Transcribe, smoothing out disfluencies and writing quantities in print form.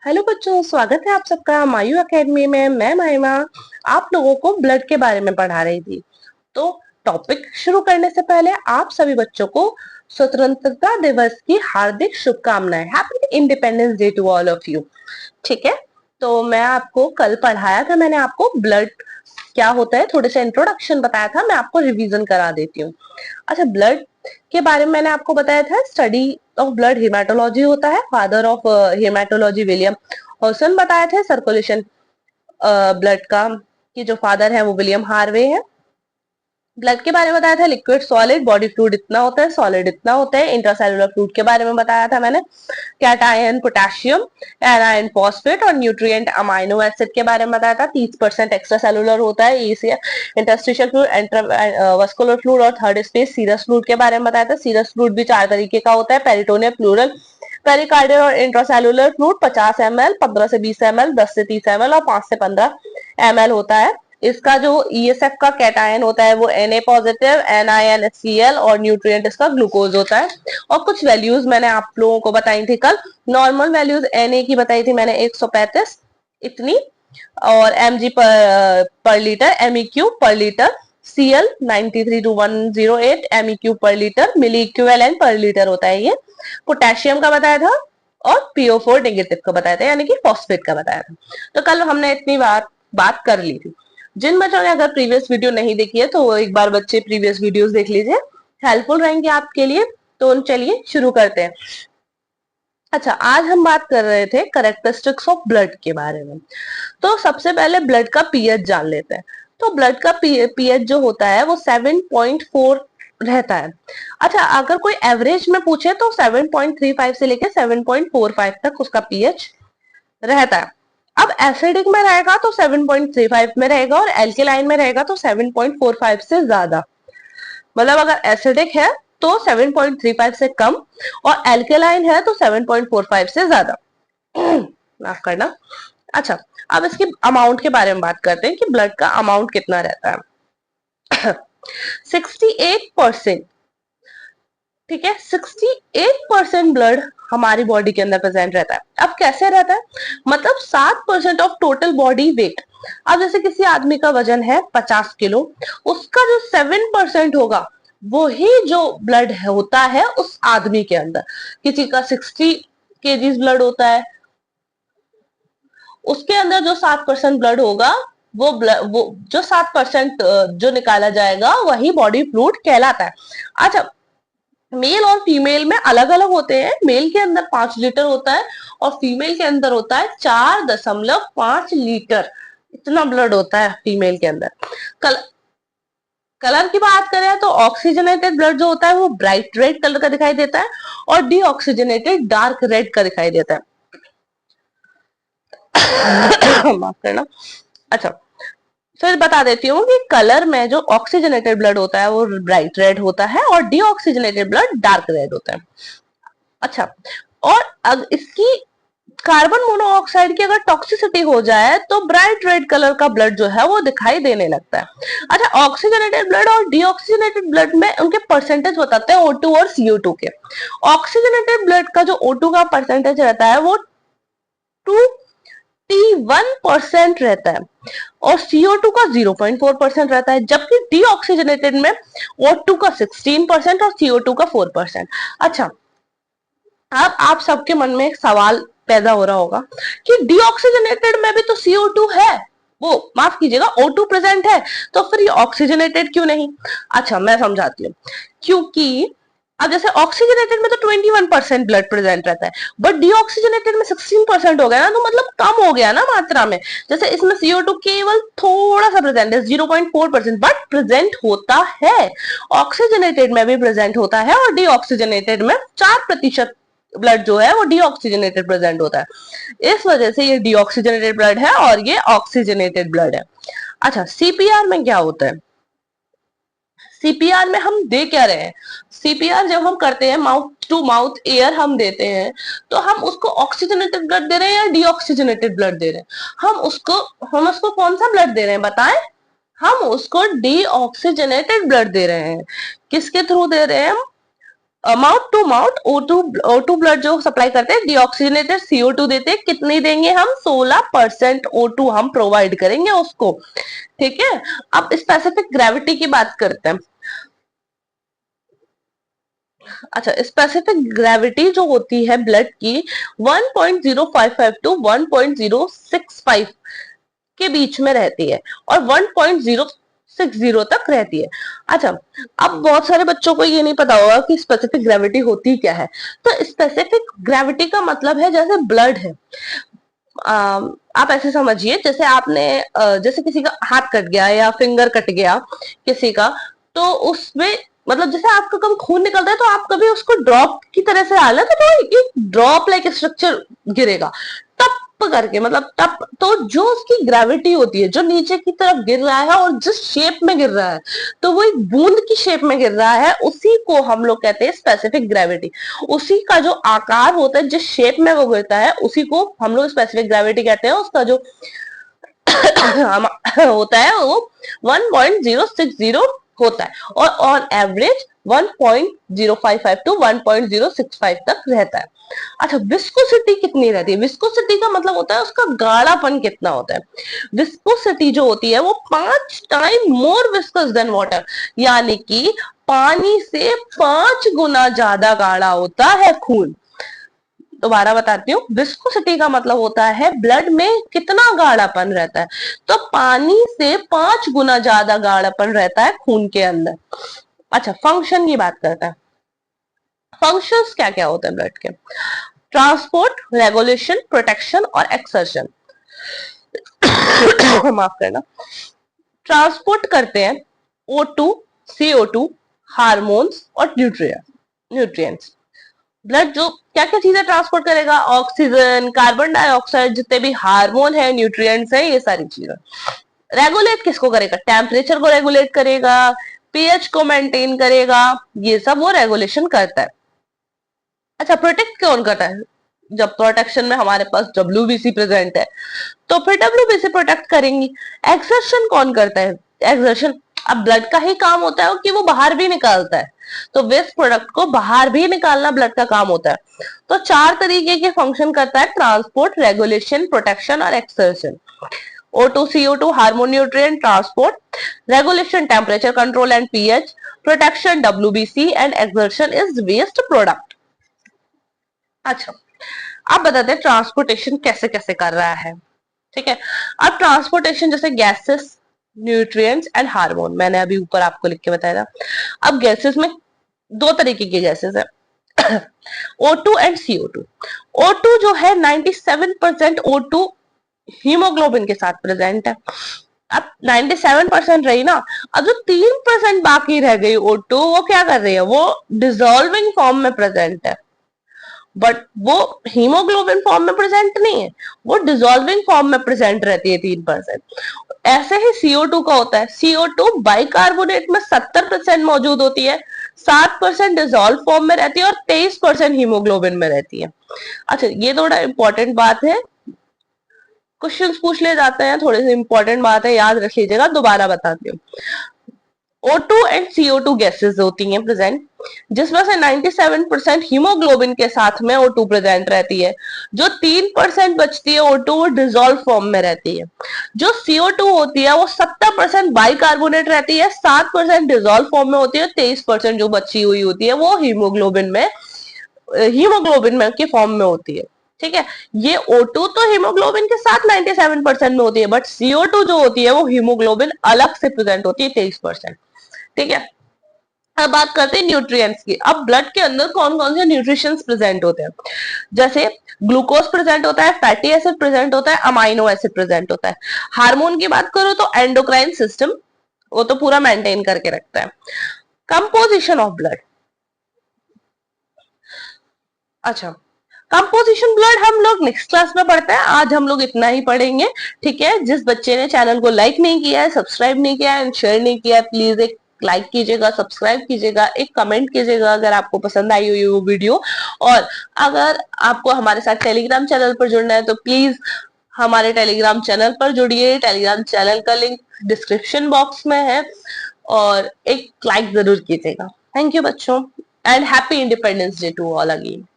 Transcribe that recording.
Hello बच्चों, स्वागत है आप सबका मायू एकेडमी में। मैं मायमा आप लोगों को ब्लड के बारे में पढ़ा रही थी। तो टॉपिक शुरू करने से पहले आप सभी बच्चों को स्वतंत्रता दिवस की हार्दिक शुभकामनाएं। Happy independence day to all of you. ठीक है, तो मैं आपको कल पढ़ाया था, मैंने आपको ब्लड क्या होता है थोड़े से इंट्रोडक्शन बताया था, मैं आपको रिवीजन करा देती हूँ। अच्छा, ब्लड के बारे में मैंने आपको बताया था, स्टडी ऑफ ब्लड हेमाटोलॉजी होता है। फादर ऑफ हेमाटोलॉजी विलियम हॉसन बताया था। सर्कुलेशन ब्लड का कि जो फादर है वो विलियम हार्वे है। ब्लड के बारे में बताया था, लिक्विड सॉलिड बॉडी फ्लूइड इतना होता है, सॉलिड इतना होता है। इंट्रासेलुलर फ्लूइड के बारे में बताया था मैंने, कैटायन पोटेशियम, एनायन फॉस्फेट और न्यूट्रिएंट अमाइनो एसिड के बारे में बताया था। 30% एक्स्ट्रा सेलुलर होता है, ये इंटरस्टिशियल फ्लूइड, इंट्रावस्कुलर फ्लूइड और थर्ड स्पेस सीरस फ्लूइड के बारे में बताया था। सीरस फ्लूइड भी 4 तरीके का होता है, पेरिटोनियम, प्लूरल, पेरिकार्डियल और इंट्रासेलुलर फ्लूइड। 50 ml, 15 से 20 ml, 10 से 30 ml और 5 से 15 ml होता है। इसका जो ESF का कैटायन होता है वो Na पॉजिटिव, NiNCl और न्यूट्रिएंट इसका ग्लूकोज होता है। और कुछ वैल्यूज मैंने आप लोगों को बताई थी कल। नॉर्मल वैल्यूज Na की बताई थी मैंने 135 इतनी, और mg पर लीटर, MEQ पर लीटर, Cl 93 to 108 MEQ पर लीटर, मिली इक्विवेलेंट पर लीटर होता है ये। पोटेशियम का बताया था और PO4 नेगेटिव का बताया था, यानी कि फॉस्फेट का बताया था। तो कल हमने इतनी बात कर ली थी। जिन बच्चों ने अगर प्रीवियस वीडियो नहीं देखी है तो वो एक बार बच्चे प्रीवियस वीडियोस देख लीजिए, हेल्पफुल रहेंगे आपके लिए। तो चलिए शुरू करते हैं। अच्छा, आज हम बात कर रहे थे करेक्टरिस्टिक्स ऑफ ब्लड के बारे में। तो सबसे पहले ब्लड का पीएच जान लेते हैं। तो ब्लड का पीएच जो होता है वो 7.4 रहता है। अच्छा, अगर कोई एवरेज में पूछे तो 7.35 से लेकर 7.45 तक उसका पीएच रहता है। अब एसिडिक में रहेगा तो 7.35 में रहेगा, और एल्केलाइन में रहेगा तो 7.45 से ज्यादा। मतलब अगर एसिडिक है तो 7.35 से कम, और एल्केलाइन है तो 7.45 से ज्यादा। माफ करना। अच्छा, अब इसकी अमाउंट के बारे में बात करते हैं कि ब्लड का अमाउंट कितना रहता है। 68%। ठीक है, 68% ब्लड हमारी बॉडी के अंदर प्रेजेंट रहता है। अब कैसे रहता है, मतलब 7% ऑफ टोटल बॉडी वेट। अब जैसे किसी आदमी का वजन है 50 किलो, उसका जो 7% होगा वो ही जो ब्लड होता है उस आदमी के अंदर। किसी का 60 kg ब्लड होता है, उसके अंदर जो 7% ब्लड होगा वो जो 7% जो निकाला जाएगा वही बॉडी फ्लूइड कहलाता है। अच्छा, मेल और फीमेल में अलग अलग होते हैं। मेल के अंदर 5 लीटर होता है और फीमेल के अंदर होता है 4.5 लीटर। इतना ब्लड होता है फीमेल के अंदर। कल कलर की बात करें तो ऑक्सीजनेटेड ब्लड जो होता है वो ब्राइट रेड कलर का दिखाई देता है, और डीऑक्सीजनेटेड डार्क रेड का दिखाई देता है। माफ करना। अच्छा, फिर बता देती हूँ कि कलर में जो ऑक्सीजनेटेड ब्लड होता है वो ब्राइट रेड होता है, और डीऑक्सीजनेटेड ब्लड डार्क रेड होता है। अच्छा, और इसकी कार्बन मोनोऑक्साइड की अगर टॉक्सिसिटी हो जाए तो ब्राइट रेड कलर का ब्लड जो है वो दिखाई देने लगता है। अच्छा, ऑक्सीजनेटेड ब्लड और डीऑक्सीजनेटेड ब्लड में उनके परसेंटेज बताते हैं O2 और CO2 के। ऑक्सीजनेटेड ब्लड का जो O2 का परसेंटेज रहता है वो 2T1% रहता है, और CO2 का 0.4% रहता है, जबकि डीऑक्सीजनेटेड में O2 का 16% और CO2 का 4%। अच्छा, अब आप सबके मन में एक सवाल पैदा हो रहा होगा कि डीऑक्सीजनेटेड में भी तो CO2 है, वो माफ कीजिएगा O2 प्रेजेंट है, तो फिर ये ऑक्सीजनेटेड क्यों नहीं। अच्छा, मैं समझाती हूँ। क्योंकि अब जैसे ऑक्सीजनेटेड में तो 21% ब्लड प्रेजेंट रहता है, बट डीऑक्सीजनेटेड में 16% हो गया ना, तो मतलब कम हो गया ना मात्रा में। जैसे इसमें CO2 केवल थोड़ा सा प्रेजेंट है, 0.4%, बट प्रेजेंट होता है। ऑक्सीजनेटेड में भी प्रेजेंट होता है, और डीऑक्सीजनेटेड में 4% ब्लड जो है वो डीऑक्सीजनेटेड प्रेजेंट होता है। इस वजह से ये डीऑक्सीजनेटेड ब्लड है और ये ऑक्सीजनेटेड ब्लड है। अच्छा, सीपीआर में क्या होता है। सीपीआर में हम दे क्या रहे हैं, सीपीआर जब हम करते हैं माउथ टू माउथ एयर हम देते हैं, तो हम उसको ऑक्सीजनेटेड ब्लड दे रहे हैं या डीऑक्सीजनेटेड ब्लड दे रहे हैं। हम उसको कौन सा ब्लड दे रहे हैं बताएं। हम उसको डीऑक्सीजनेटेड ब्लड दे रहे हैं। किसके थ्रू दे रहे हैं हम, माउथ O2 ब्लड जो सप्लाई करते हैं, डीऑक्सीजनेटेड CO2 देते हैं, कितनी देंगे हम? 16% O2 हम प्रोवाइड करेंगे उसको, ठीक है। अब स्पेसिफिक ग्रेविटी की बात करते हैं। अच्छा, स्पेसिफिक ग्रेविटी जो होती है ब्लड की 1.055 टू 1.065 के बीच में रहती है और 1.060 तक रहती है। अच्छा, अब बहुत सारे बच्चों को ये नहीं पता होगा कि स्पेसिफिक ग्रेविटी होती क्या है। तो स्पेसिफिक ग्रेविटी का मतलब है जैसे ब्लड है, आप ऐसे समझिए जैसे आपने जैसे किसी का हाथ कट गया या फिंगर कट गया किसी का, तो उसमें मतलब जैसे आपका कभी खून निकलता है तो आप कभी उसको ड्रॉप की तरह से डालना तो एक ड्रॉप लाइक स्ट्रक्चर गिरेगा टप करके, मतलब टप। तो जो उसकी ग्रेविटी होती है, जो नीचे की तरफ गिर रहा है और जिस शेप में गिर रहा है, तो वो एक बूंद की शेप में गिर रहा है, उसी को हम लोग कहते हैं स्पेसिफिक ग्रेविटी। उसी का जो आकार होता है, जिस शेप में वो गिरता है, उसी को हम लोग स्पेसिफिक ग्रेविटी कहते हैं। उसका जो होता है वो 1.060 होता है और ऑन एवरेज 1.055 टू 1.065 तक रहता है। अच्छा, विस्कोसिटी कितनी रहती है? विस्कोसिटी का मतलब होता है उसका गाढ़ापन कितना होता है। विस्कोसिटी जो होती है वो 5 time more viscous than water, यानी कि पानी से 5 गुना ज्यादा गाढ़ा होता है खून। दोबारा बताती हूँ, विस्कोसिटी का मतलब होता है ब्लड में कितना गाढ़ापन रहता है। तो पानी से 5 गुना ज्यादा गाढ़ापन रहता है खून के अंदर। अच्छा, फंक्शन की बात करते हैं। फंक्शंस क्या क्या होते हैं ब्लड के? ट्रांसपोर्ट, रेगुलेशन, प्रोटेक्शन और एक्सर्शन। माफ करना। ट्रांसपोर्ट करते हैं O2, CO2, हार्मोन्स और न्यूट्रिएंट्स। ब्लड जो क्या क्या चीजें ट्रांसपोर्ट करेगा? ऑक्सीजन, कार्बन डाइऑक्साइड, जितने भी हार्मोन है, न्यूट्रिएंट्स है, ये सारी चीजें। रेगुलेट किसको करेगा? टेम्परेचर को रेगुलेट करेगा, पीएच को मेंटेन करेगा, ये सब वो रेगुलेशन करता है। अच्छा, प्रोटेक्ट कौन करता है? जब प्रोटेक्शन में हमारे पास WBC प्रेजेंट है तो फिर WBC प्रोटेक्ट करेंगी। एक्सर्शन कौन करता है? एक्सर्शन, अब ब्लड का ही काम होता है कि वो बाहर भी निकालता है, तो वेस्ट प्रोडक्ट को बाहर भी निकालना ब्लड का काम होता है। तो 4 तरीके के फंक्शन करता है: ट्रांसपोर्ट, रेगुलेशन, प्रोटेक्शन और excretion. O2, CO2, hormone, nutrient, transport, regulation, temperature control and pH, protection, WBC and excretion is waste product. अच्छा, आप बताते हैं ट्रांसपोर्टेशन कैसे कैसे कर रहा है, ठीक है। अब ट्रांसपोर्टेशन जैसे गैसेस, न्यूट्रिएंट्स एंड हार्मोन, मैंने अभी ऊपर आपको लिख के बताया था। अब गैसेस में 2 तरीके की गैसेस है, O2 एंड CO2। O2 जो है 97% O2 हीमोग्लोबिन के साथ प्रेजेंट है। अब 97% रही ना, अब जो 3% बाकी रह गई O2, वो क्या कर रही है? वो डिसॉल्विंग फॉर्म में प्रेजेंट है, बट वो हीमोग्लोबिन फॉर्म में प्रेजेंट नहीं है, वो डिसॉल्विंग फॉर्म में प्रेजेंट रहती है 3%। ऐसे ही CO2 का होता है। CO2 बाइकार्बोनेट में 70% मौजूद होती है, 7% डिसॉल्व फॉर्म में रहती है और 23% हीमोग्लोबिन में रहती है। अच्छा, ये थोड़ा इंपॉर्टेंट बात है, क्वेश्चंस पूछ ले जाते हैं, थोड़ी सी इंपॉर्टेंट बात है, याद रख लीजिएगा। दोबारा बताती हूँ। O2 एंड CO2 गैसेस होती हैं प्रेजेंट, जिसमें से 97% हीमोग्लोबिन के साथ में O2 प्रेजेंट रहती है। जो 3% बचती है O2, वो डिसॉल्व फॉर्म में रहती है। जो CO2 होती है वो 70% बाइकार्बोनेट रहती है, 7% डिसॉल्व फॉर्म में होती है, 23% जो बची हुई होती है वो हीमोग्लोबिन में के फॉर्म में होती है, ठीक है। ये O2 तो हीमोग्लोबिन के साथ 97% में होती है, बट CO2 जो होती है वो हीमोग्लोबिन अलग से प्रेजेंट होती है 23%, ठीक है। अब बात करते हैं न्यूट्रिएंट्स की। अब ब्लड के अंदर कौन कौन से न्यूट्रिशंस प्रेजेंट होते हैं? जैसे ग्लूकोज प्रेजेंट होता है, फैटी एसिड प्रेजेंट होता है, अमाइनो एसिड प्रेजेंट होता है। हार्मोन की बात करो तो एंडोक्राइन सिस्टम वो तो पूरा मेंटेन करके रखता है। कंपोजिशन ऑफ ब्लड, अच्छा, कंपोजिशन ब्लड हम लोग नेक्स्ट क्लास में पढ़ते हैं, आज हम लोग इतना ही पढ़ेंगे, ठीक है। जिस बच्चे ने चैनल को लाइक नहीं किया है, सब्सक्राइब नहीं किया है, शेयर नहीं किया है, प्लीज एक लाइक कीजिएगा, सब्सक्राइब कीजिएगा, एक कमेंट कीजिएगा अगर आपको पसंद आई हुई वो वीडियो। और अगर आपको हमारे साथ टेलीग्राम चैनल पर जुड़ना है तो प्लीज हमारे टेलीग्राम चैनल पर जुड़िए। टेलीग्राम चैनल का लिंक डिस्क्रिप्शन बॉक्स में है और एक लाइक जरूर कीजिएगा। थैंक यू बच्चों। and happy Independence Day to all again.